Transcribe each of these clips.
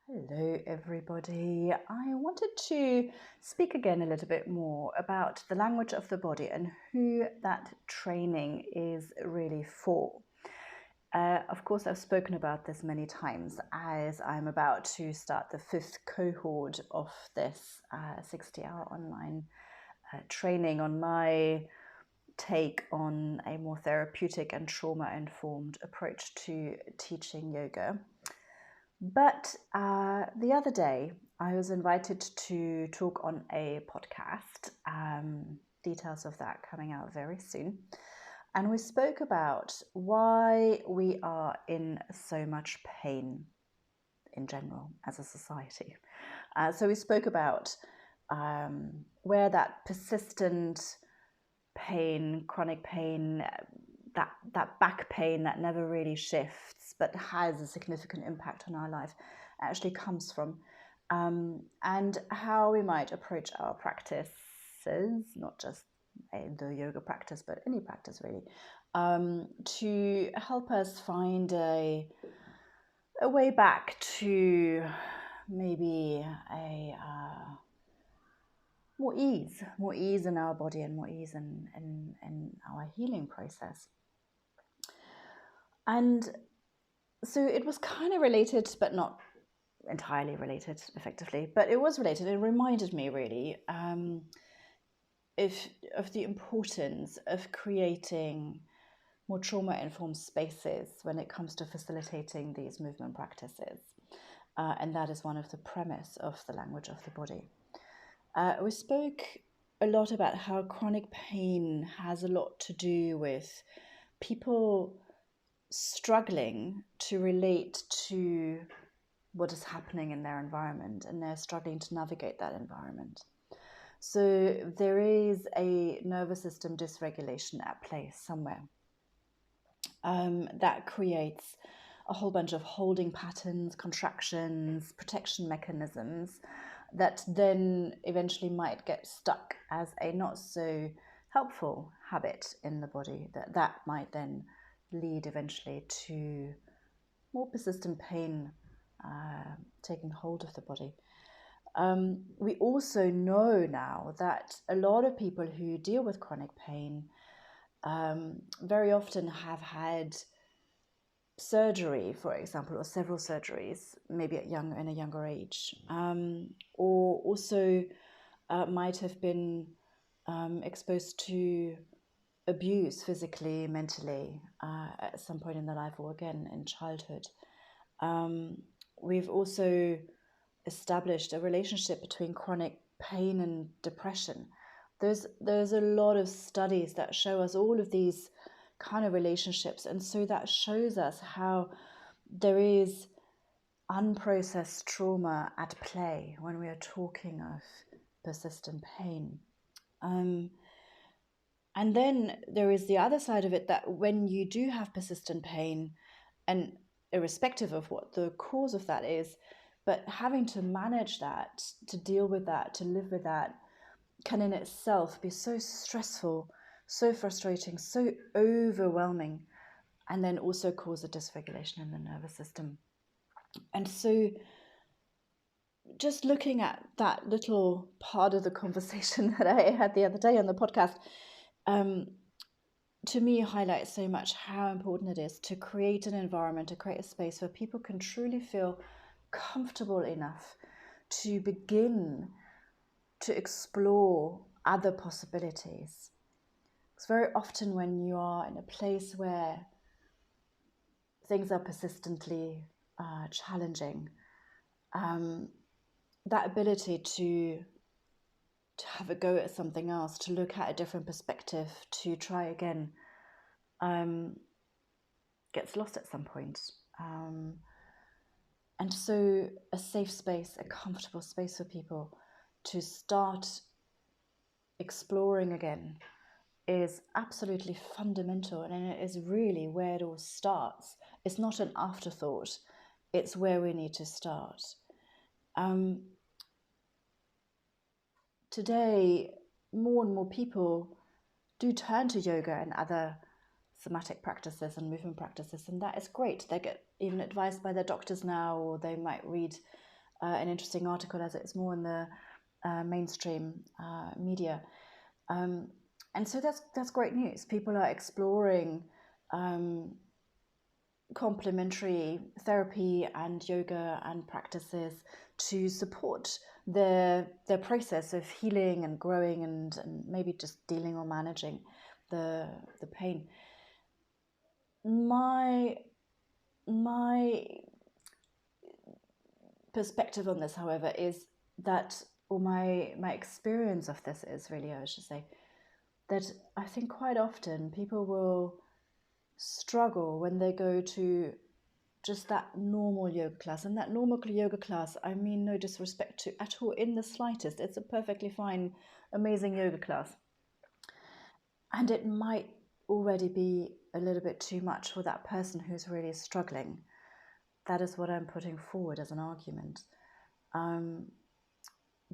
Hello, everybody. I wanted to speak again a little bit more about the language of the body and who that training is really for. Of course, I've spoken about this many times as I'm about to start the 5th cohort of this 60-hour online training on my take on a more therapeutic and trauma-informed approach to teaching yoga. But the other day, I was invited to talk on a podcast, details of that coming out very soon. And we spoke about why we are in so much pain in general as a society. So we spoke about where that persistent pain, chronic pain, that back pain that never really shifts but has a significant impact on our life actually comes from, and how we might approach our practices, not just the yoga practice but any practice really, to help us find a way back to maybe a more ease in our body and more ease in our healing process. And so it was kind of related, but not entirely related effectively, but it was related. It reminded me really of the importance of creating more trauma-informed spaces when it comes to facilitating these movement practices. And that is one of the premise of the language of the body. We spoke a lot about how chronic pain has a lot to do with people struggling to relate to what is happening in their environment, and they're struggling to navigate that environment. So there is a nervous system dysregulation at play somewhere that creates a whole bunch of holding patterns, contractions, protection mechanisms that then eventually might get stuck as a not so helpful habit in the body, that might then lead eventually to more persistent pain taking hold of the body. We also know now that a lot of people who deal with chronic pain very often have had surgery, for example, or several surgeries, maybe in a younger age, or also might have been exposed to abuse physically, mentally, at some point in their life, or again in childhood. We've also established a relationship between chronic pain and depression. There's a lot of studies that show us all of these kind of relationships, and so that shows us how there is unprocessed trauma at play when we are talking of persistent pain. And then there is the other side of it, that when you do have persistent pain, and irrespective of what the cause of that is, but having to manage that, to deal with that, to live with that, can in itself be so stressful, so frustrating, so overwhelming, and then also cause a dysregulation in the nervous system. And so just looking at that little part of the conversation that I had the other day on the podcast, to me highlights so much how important it is to create an environment, to create a space where people can truly feel comfortable enough to begin to explore other possibilities. Because very often when you are in a place where things are persistently challenging, that ability to have a go at something else, to look at a different perspective, to try again, gets lost at some point. And so a safe space, a comfortable space for people to start exploring again is absolutely fundamental, and it is really where it all starts. It's not an afterthought, it's where we need to start. Today, more and more people do turn to yoga and other somatic practices and movement practices, and that is great. They get even advised by their doctors now, or they might read an interesting article, as it's more in the mainstream media. And so that's great news. People are exploring complementary therapy and yoga and practices to support their process of healing and growing and maybe just dealing or managing the pain. My perspective on this, however, is that, or my experience of this is really, I should say, that I think quite often people will struggle when they go to just that normal yoga class. And that normal yoga class, I mean no disrespect to at all in the slightest. It's a perfectly fine, amazing yoga class. And it might already be a little bit too much for that person who's really struggling. That is what I'm putting forward as an argument.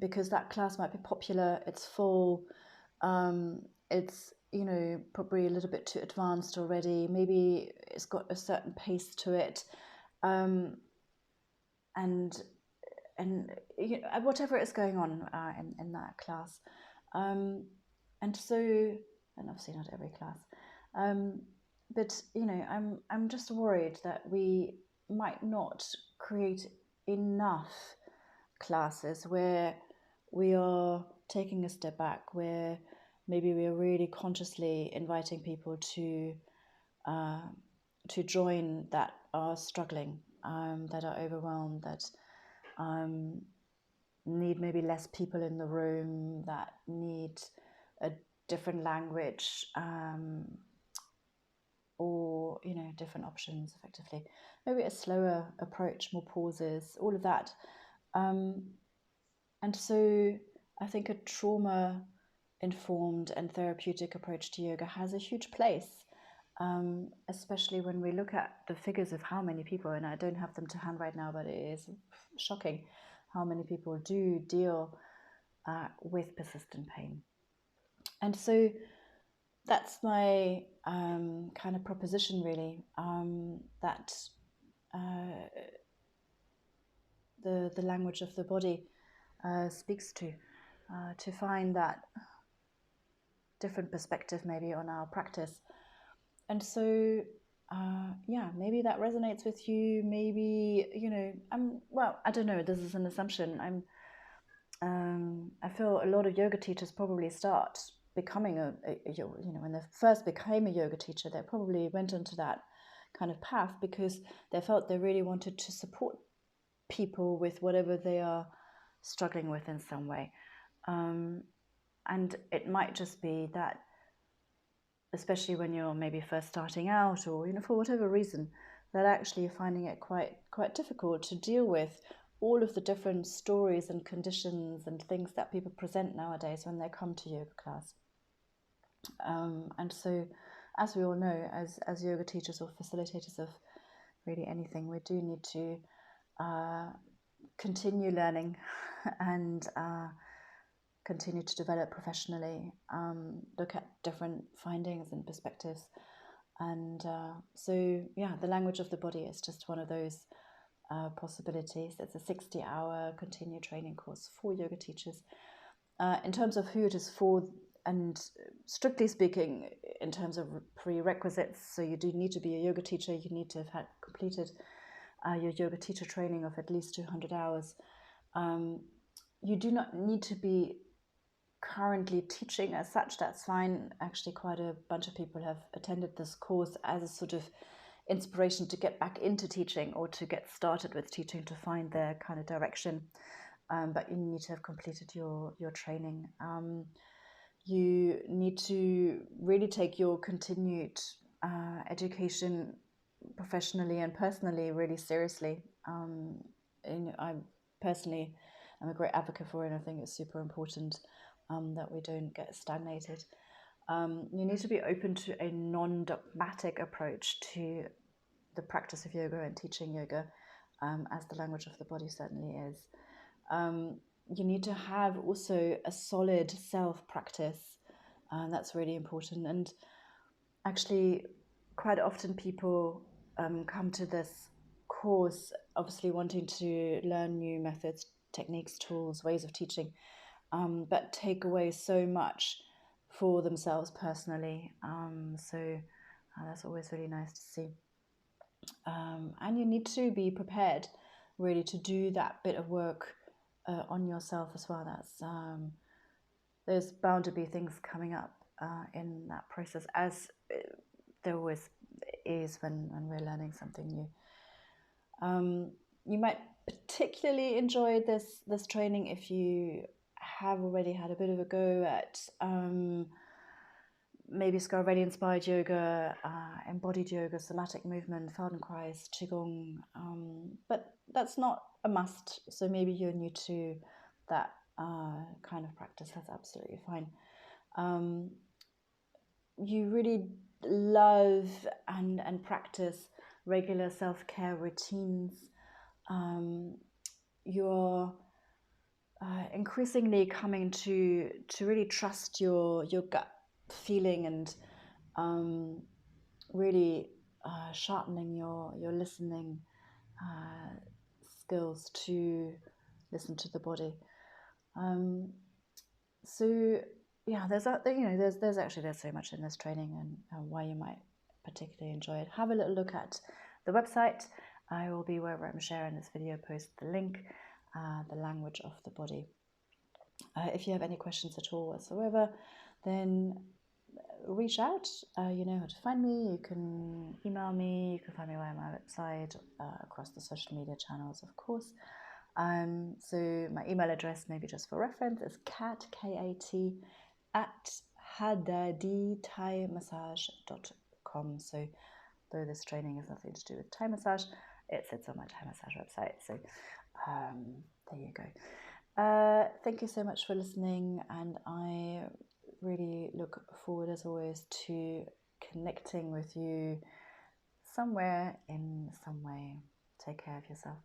Because that class might be popular, it's full, it's, you know, probably a little bit too advanced already, maybe it's got a certain pace to it, and you know, whatever is going on in that class, and so, and obviously not every class, but you know, I'm just worried that we might not create enough classes where we are taking a step back, where maybe we are really consciously inviting people to join that are struggling, that are overwhelmed, that need maybe less people in the room, that need a different language, or you know, different options effectively, maybe a slower approach, more pauses, all of that. And so I think a trauma informed and therapeutic approach to yoga has a huge place, especially when we look at the figures of how many people, and I don't have them to hand right now, but it is shocking how many people do deal with persistent pain. And so that's my kind of proposition, really, that the language of the body speaks to find that different perspective maybe on our practice. And so yeah, maybe that resonates with you, maybe, you know, well, I don't know, this is an assumption. I feel a lot of yoga teachers probably start becoming you know, when they first became a yoga teacher, they probably went into that kind of path because they felt they really wanted to support people with whatever they are struggling with in some way. And it might just be that, especially when you're maybe first starting out, or you know, for whatever reason, that actually you're finding it quite difficult to deal with all of the different stories and conditions and things that people present nowadays when they come to yoga class. And so, as we all know, as yoga teachers or facilitators of really anything, we do need to continue learning and continue to develop professionally, look at different findings and perspectives. And so, yeah, the language of the body is just one of those possibilities. It's a 60-hour continued training course for yoga teachers. In terms of who it is for, and strictly speaking, in terms of prerequisites, so you do need to be a yoga teacher, you need to have had completed your yoga teacher training of at least 200 hours. You do not need to be currently teaching as such, that's fine. Actually, quite a bunch of people have attended this course as a sort of inspiration to get back into teaching or to get started with teaching, to find their kind of direction. But you need to have completed your training. You need to really take your continued education professionally and personally really seriously. And I personally am a great advocate for it, and I think it's super important that we don't get stagnated. You need to be open to a non-dogmatic approach to the practice of yoga and teaching yoga, as the language of the body certainly is. You need to have also a solid self-practice, and that's really important. And actually, quite often people come to this course, obviously wanting to learn new methods, techniques, tools, ways of teaching, but take away so much for themselves personally. So that's always really nice to see. And you need to be prepared really to do that bit of work on yourself as well. That's there's bound to be things coming up in that process, as there always is when we're learning something new. You might particularly enjoy this training if you have already had a bit of a go at maybe Scarvelli inspired yoga, embodied yoga, somatic movement, Feldenkrais, Qigong, but that's not a must. So maybe you're new to that kind of practice. That's absolutely fine. You really love and practice regular self-care routines. You're increasingly coming to really trust your gut feeling and really sharpening your listening skills to listen to the body. So yeah, there's so much in this training, and why you might particularly enjoy it. Have a little look at the website. I will be wherever I'm sharing this video, post the link, the language of the body. If you have any questions at all whatsoever, then reach out. You know how to find me. You can email me. You can find me via my website, across the social media channels, of course. So my email address, maybe just for reference, is kat, K-A-T, at hadadithaimassage.com. So though this training has nothing to do with Thai massage, it sits on my Thai massage website. So there you go. Thank you so much for listening, and I really look forward, as always, to connecting with you somewhere in some way. Take care of yourself.